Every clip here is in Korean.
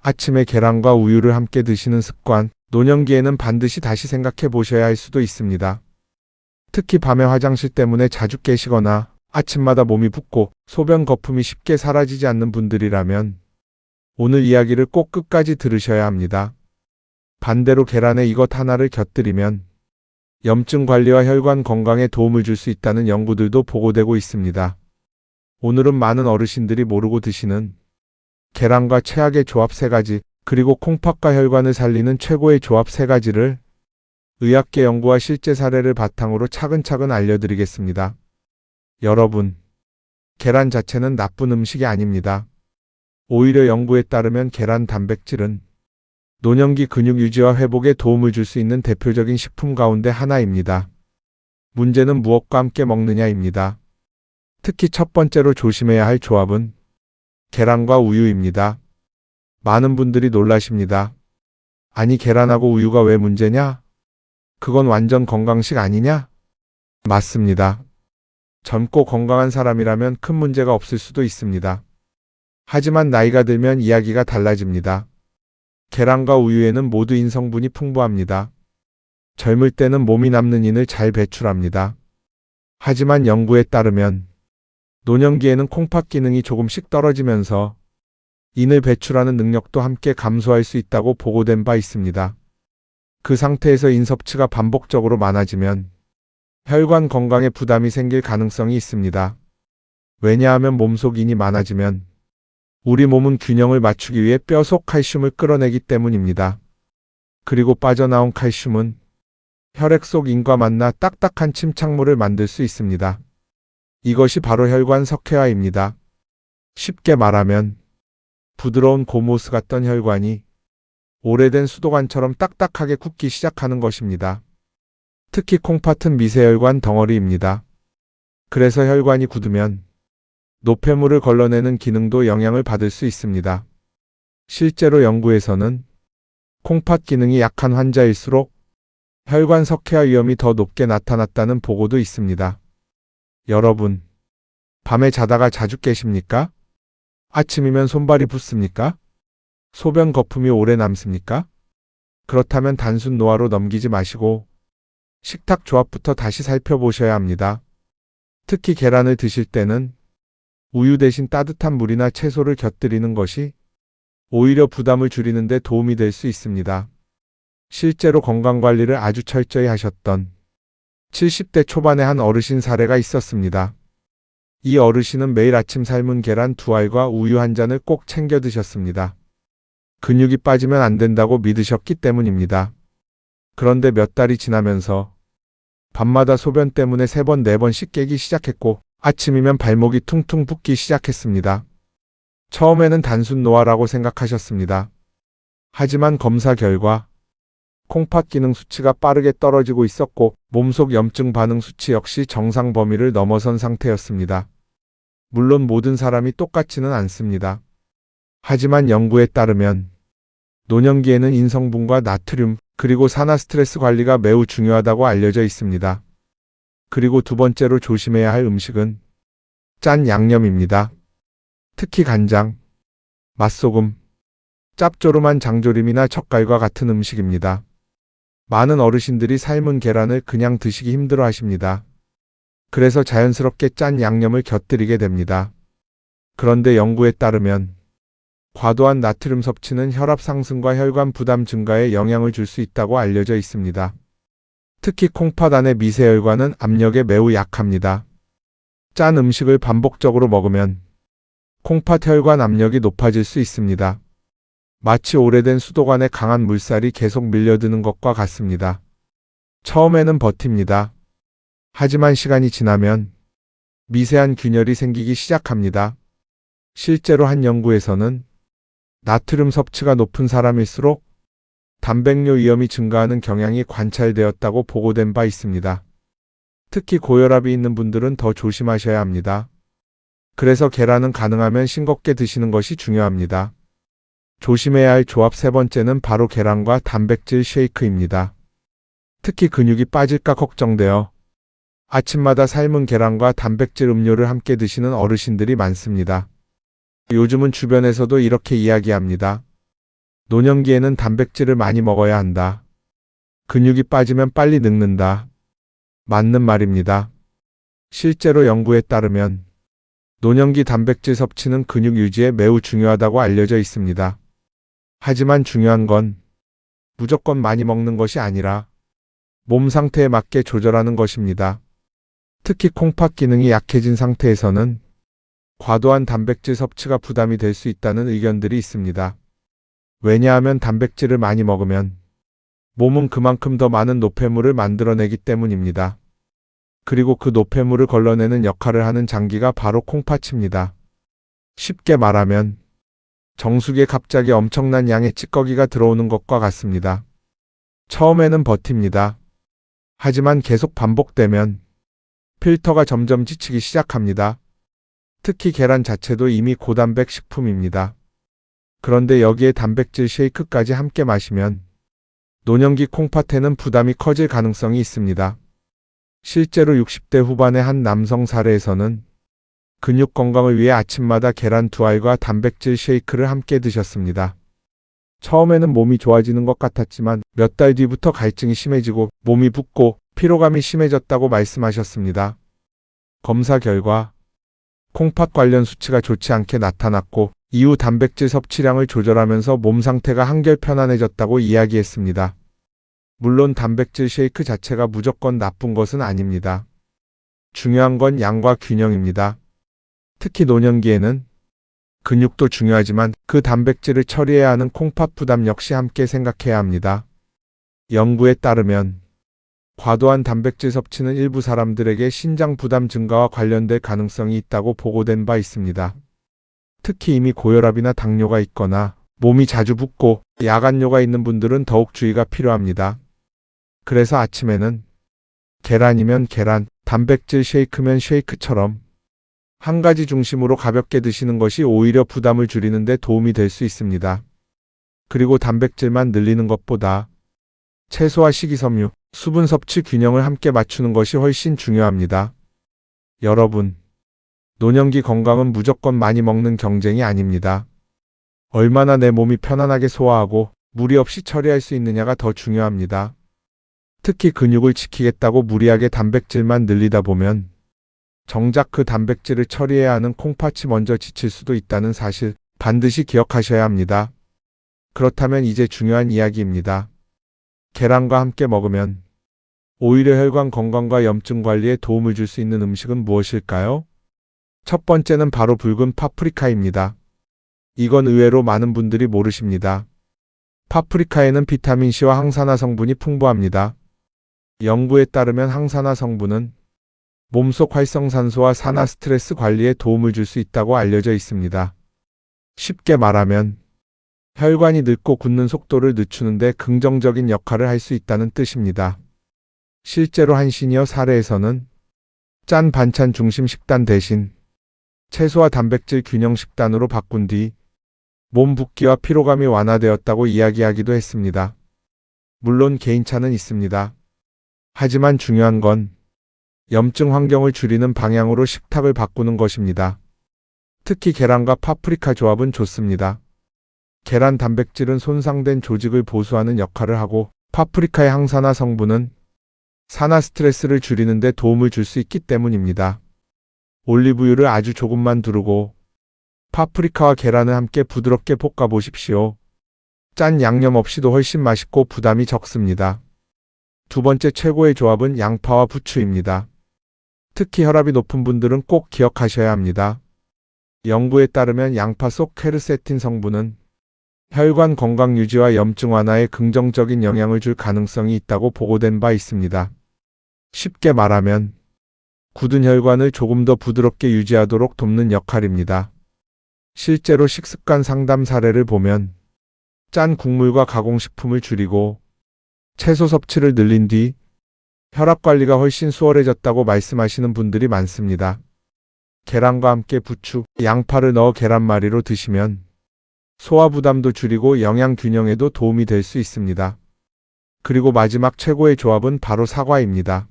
아침에 계란과 우유를 함께 드시는 습관, 노년기에는 반드시 다시 생각해 보셔야 할 수도 있습니다. 특히 밤에 화장실 때문에 자주 깨시거나 아침마다 몸이 붓고 소변 거품이 쉽게 사라지지 않는 분들이라면 오늘 이야기를 꼭 끝까지 들으셔야 합니다. 반대로 계란에 이것 하나를 곁들이면 염증 관리와 혈관 건강에 도움을 줄 수 있다는 연구들도 보고되고 있습니다. 오늘은 많은 어르신들이 모르고 드시는 계란과 최악의 조합 3가지, 그리고 콩팥과 혈관을 살리는 최고의 조합 3가지를 의학계 연구와 실제 사례를 바탕으로 차근차근 알려드리겠습니다. 여러분, 계란 자체는 나쁜 음식이 아닙니다. 오히려 연구에 따르면 계란 단백질은 노년기 근육 유지와 회복에 도움을 줄 수 있는 대표적인 식품 가운데 하나입니다. 문제는 무엇과 함께 먹느냐입니다. 특히 첫 번째로 조심해야 할 조합은 계란과 우유입니다. 많은 분들이 놀라십니다. 아니, 계란하고 우유가 왜 문제냐? 그건 완전 건강식 아니냐? 맞습니다. 젊고 건강한 사람이라면 큰 문제가 없을 수도 있습니다. 하지만 나이가 들면 이야기가 달라집니다. 계란과 우유에는 모두 인성분이 풍부합니다. 젊을 때는 몸이 남는 인을 잘 배출합니다. 하지만 연구에 따르면 노년기에는 콩팥 기능이 조금씩 떨어지면서 인을 배출하는 능력도 함께 감소할 수 있다고 보고된 바 있습니다. 그 상태에서 인 섭취가 반복적으로 많아지면 혈관 건강에 부담이 생길 가능성이 있습니다. 왜냐하면 몸속 인이 많아지면 우리 몸은 균형을 맞추기 위해 뼈 속 칼슘을 끌어내기 때문입니다. 그리고 빠져나온 칼슘은 혈액 속 인과 만나 딱딱한 침착물을 만들 수 있습니다. 이것이 바로 혈관 석회화입니다. 쉽게 말하면 부드러운 고무호스 같던 혈관이 오래된 수도관처럼 딱딱하게 굳기 시작하는 것입니다. 특히 콩팥은 미세혈관 덩어리입니다. 그래서 혈관이 굳으면 노폐물을 걸러내는 기능도 영향을 받을 수 있습니다. 실제로 연구에서는 콩팥 기능이 약한 환자일수록 혈관 석회화 위험이 더 높게 나타났다는 보고도 있습니다. 여러분, 밤에 자다가 자주 깨십니까? 아침이면 손발이 붓습니까? 소변 거품이 오래 남습니까? 그렇다면 단순 노화로 넘기지 마시고 식탁 조합부터 다시 살펴보셔야 합니다. 특히 계란을 드실 때는 우유 대신 따뜻한 물이나 채소를 곁들이는 것이 오히려 부담을 줄이는 데 도움이 될 수 있습니다. 실제로 건강관리를 아주 철저히 하셨던 70대 초반의 한 어르신 사례가 있었습니다. 이 어르신은 매일 아침 삶은 계란 2알과 우유 1잔을 꼭 챙겨 드셨습니다. 근육이 빠지면 안 된다고 믿으셨기 때문입니다. 그런데 몇 달이 지나면서 밤마다 소변 때문에 3번, 4번씩 깨기 시작했고 아침이면 발목이 퉁퉁 붓기 시작했습니다. 처음에는 단순 노화라고 생각하셨습니다. 하지만 검사 결과 콩팥 기능 수치가 빠르게 떨어지고 있었고 몸속 염증 반응 수치 역시 정상 범위를 넘어선 상태였습니다. 물론 모든 사람이 똑같지는 않습니다. 하지만 연구에 따르면 노년기에는 인성분과 나트륨, 그리고 산화 스트레스 관리가 매우 중요하다고 알려져 있습니다. 그리고 두 번째로 조심해야 할 음식은 짠 양념입니다. 특히 간장, 맛소금, 짭조름한 장조림이나 젓갈과 같은 음식입니다. 많은 어르신들이 삶은 계란을 그냥 드시기 힘들어 하십니다. 그래서 자연스럽게 짠 양념을 곁들이게 됩니다. 그런데 연구에 따르면 과도한 나트륨 섭취는 혈압 상승과 혈관 부담 증가에 영향을 줄 수 있다고 알려져 있습니다. 특히 콩팥 안의 미세혈관은 압력에 매우 약합니다. 짠 음식을 반복적으로 먹으면 콩팥 혈관 압력이 높아질 수 있습니다. 마치 오래된 수도관에 강한 물살이 계속 밀려드는 것과 같습니다. 처음에는 버팁니다. 하지만 시간이 지나면 미세한 균열이 생기기 시작합니다. 실제로 한 연구에서는 나트륨 섭취가 높은 사람일수록 단백뇨 위험이 증가하는 경향이 관찰되었다고 보고된 바 있습니다. 특히 고혈압이 있는 분들은 더 조심하셔야 합니다. 그래서 계란은 가능하면 싱겁게 드시는 것이 중요합니다. 조심해야 할 조합 3번째는 바로 계란과 단백질 쉐이크입니다. 특히 근육이 빠질까 걱정되어 아침마다 삶은 계란과 단백질 음료를 함께 드시는 어르신들이 많습니다. 요즘은 주변에서도 이렇게 이야기합니다. 노년기에는 단백질을 많이 먹어야 한다. 근육이 빠지면 빨리 늙는다. 맞는 말입니다. 실제로 연구에 따르면 노년기 단백질 섭취는 근육 유지에 매우 중요하다고 알려져 있습니다. 하지만 중요한 건 무조건 많이 먹는 것이 아니라 몸 상태에 맞게 조절하는 것입니다. 특히 콩팥 기능이 약해진 상태에서는 과도한 단백질 섭취가 부담이 될 수 있다는 의견들이 있습니다. 왜냐하면 단백질을 많이 먹으면 몸은 그만큼 더 많은 노폐물을 만들어내기 때문입니다. 그리고 그 노폐물을 걸러내는 역할을 하는 장기가 바로 콩팥입니다. 쉽게 말하면 정수기에 갑자기 엄청난 양의 찌꺼기가 들어오는 것과 같습니다. 처음에는 버팁니다. 하지만 계속 반복되면 필터가 점점 지치기 시작합니다. 특히 계란 자체도 이미 고단백 식품입니다. 그런데 여기에 단백질 쉐이크까지 함께 마시면 노년기 콩팥에는 부담이 커질 가능성이 있습니다. 실제로 60대 후반의 한 남성 사례에서는 근육 건강을 위해 아침마다 계란 2알과 단백질 쉐이크를 함께 드셨습니다. 처음에는 몸이 좋아지는 것 같았지만 몇 달 뒤부터 갈증이 심해지고 몸이 붓고 피로감이 심해졌다고 말씀하셨습니다. 검사 결과 콩팥 관련 수치가 좋지 않게 나타났고 이후 단백질 섭취량을 조절하면서 몸 상태가 한결 편안해졌다고 이야기했습니다. 물론 단백질 쉐이크 자체가 무조건 나쁜 것은 아닙니다. 중요한 건 양과 균형입니다. 특히 노년기에는 근육도 중요하지만 그 단백질을 처리해야 하는 콩팥 부담 역시 함께 생각해야 합니다. 연구에 따르면 과도한 단백질 섭취는 일부 사람들에게 신장 부담 증가와 관련될 가능성이 있다고 보고된 바 있습니다. 특히 이미 고혈압이나 당뇨가 있거나 몸이 자주 붓고 야간뇨가 있는 분들은 더욱 주의가 필요합니다. 그래서 아침에는 계란이면 계란, 단백질 쉐이크면 쉐이크처럼 한 가지 중심으로 가볍게 드시는 것이 오히려 부담을 줄이는 데 도움이 될 수 있습니다. 그리고 단백질만 늘리는 것보다 채소와 식이섬유, 수분 섭취 균형을 함께 맞추는 것이 훨씬 중요합니다. 여러분, 노년기 건강은 무조건 많이 먹는 경쟁이 아닙니다. 얼마나 내 몸이 편안하게 소화하고 무리 없이 처리할 수 있느냐가 더 중요합니다. 특히 근육을 지키겠다고 무리하게 단백질만 늘리다 보면 정작 그 단백질을 처리해야 하는 콩팥이 먼저 지칠 수도 있다는 사실 반드시 기억하셔야 합니다. 그렇다면 이제 중요한 이야기입니다. 계란과 함께 먹으면 오히려 혈관 건강과 염증 관리에 도움을 줄 수 있는 음식은 무엇일까요? 첫 번째는 바로 붉은 파프리카입니다. 이건 의외로 많은 분들이 모르십니다. 파프리카에는 비타민C와 항산화 성분이 풍부합니다. 연구에 따르면 항산화 성분은 몸속 활성산소와 산화 스트레스 관리에 도움을 줄 수 있다고 알려져 있습니다. 쉽게 말하면 혈관이 늙고 굳는 속도를 늦추는 데 긍정적인 역할을 할 수 있다는 뜻입니다. 실제로 한 시니어 사례에서는 짠 반찬 중심 식단 대신 채소와 단백질 균형 식단으로 바꾼 뒤 몸 붓기와 피로감이 완화되었다고 이야기하기도 했습니다. 물론 개인차는 있습니다. 하지만 중요한 건 염증 환경을 줄이는 방향으로 식탁을 바꾸는 것입니다. 특히 계란과 파프리카 조합은 좋습니다. 계란 단백질은 손상된 조직을 보수하는 역할을 하고 파프리카의 항산화 성분은 산화 스트레스를 줄이는 데 도움을 줄 수 있기 때문입니다. 올리브유를 아주 조금만 두르고 파프리카와 계란을 함께 부드럽게 볶아 보십시오. 짠 양념 없이도 훨씬 맛있고 부담이 적습니다. 두 번째 최고의 조합은 양파와 부추입니다. 특히 혈압이 높은 분들은 꼭 기억하셔야 합니다. 연구에 따르면 양파 속 퀘르세틴 성분은 혈관 건강 유지와 염증 완화에 긍정적인 영향을 줄 가능성이 있다고 보고된 바 있습니다. 쉽게 말하면 굳은 혈관을 조금 더 부드럽게 유지하도록 돕는 역할입니다. 실제로 식습관 상담 사례를 보면 짠 국물과 가공식품을 줄이고 채소 섭취를 늘린 뒤 혈압 관리가 훨씬 수월해졌다고 말씀하시는 분들이 많습니다. 계란과 함께 부추, 양파를 넣어 계란말이로 드시면 소화 부담도 줄이고 영양 균형에도 도움이 될 수 있습니다. 그리고 마지막 최고의 조합은 바로 사과입니다.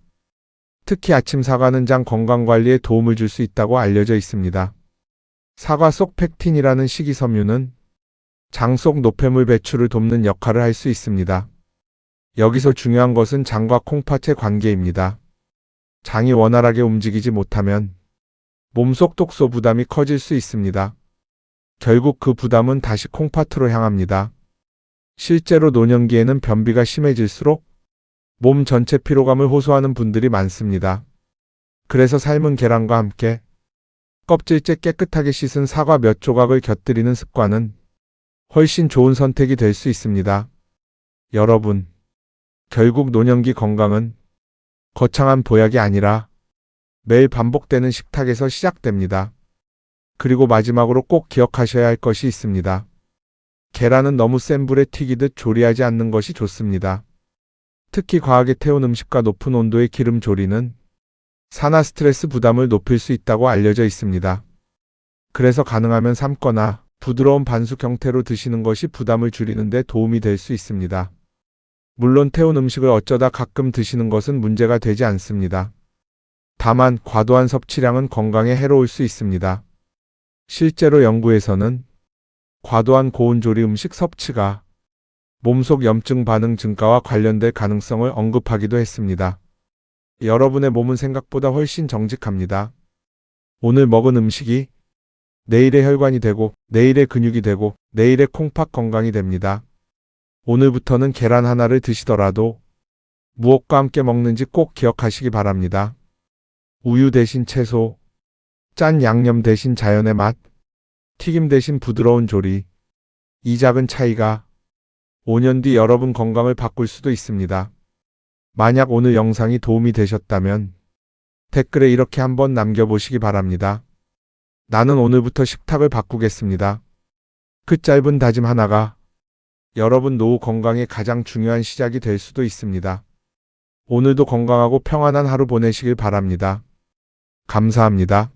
특히 아침 사과는 장 건강 관리에 도움을 줄 수 있다고 알려져 있습니다. 사과 속 펙틴이라는 식이섬유는 장 속 노폐물 배출을 돕는 역할을 할 수 있습니다. 여기서 중요한 것은 장과 콩팥의 관계입니다. 장이 원활하게 움직이지 못하면 몸속 독소 부담이 커질 수 있습니다. 결국 그 부담은 다시 콩팥으로 향합니다. 실제로 노년기에는 변비가 심해질수록 몸 전체 피로감을 호소하는 분들이 많습니다. 그래서 삶은 계란과 함께 껍질째 깨끗하게 씻은 사과 몇 조각을 곁들이는 습관은 훨씬 좋은 선택이 될 수 있습니다. 여러분, 결국 노년기 건강은 거창한 보약이 아니라 매일 반복되는 식탁에서 시작됩니다. 그리고 마지막으로 꼭 기억하셔야 할 것이 있습니다. 계란은 너무 센 불에 튀기듯 조리하지 않는 것이 좋습니다. 특히 과하게 태운 음식과 높은 온도의 기름 조리는 산화 스트레스 부담을 높일 수 있다고 알려져 있습니다. 그래서 가능하면 삶거나 부드러운 반숙 형태로 드시는 것이 부담을 줄이는 데 도움이 될 수 있습니다. 물론 태운 음식을 어쩌다 가끔 드시는 것은 문제가 되지 않습니다. 다만 과도한 섭취량은 건강에 해로울 수 있습니다. 실제로 연구에서는 과도한 고온조리 음식 섭취가 몸속 염증 반응 증가와 관련될 가능성을 언급하기도 했습니다. 여러분의 몸은 생각보다 훨씬 정직합니다. 오늘 먹은 음식이 내일의 혈관이 되고, 내일의 근육이 되고, 내일의 콩팥 건강이 됩니다. 오늘부터는 계란 하나를 드시더라도 무엇과 함께 먹는지 꼭 기억하시기 바랍니다. 우유 대신 채소, 짠 양념 대신 자연의 맛, 튀김 대신 부드러운 조리. 이 작은 차이가 5년 뒤 여러분 건강을 바꿀 수도 있습니다. 만약 오늘 영상이 도움이 되셨다면 댓글에 이렇게 한번 남겨보시기 바랍니다. 나는 오늘부터 식탁을 바꾸겠습니다. 그 짧은 다짐 하나가 여러분 노후 건강의 가장 중요한 시작이 될 수도 있습니다. 오늘도 건강하고 평안한 하루 보내시길 바랍니다. 감사합니다.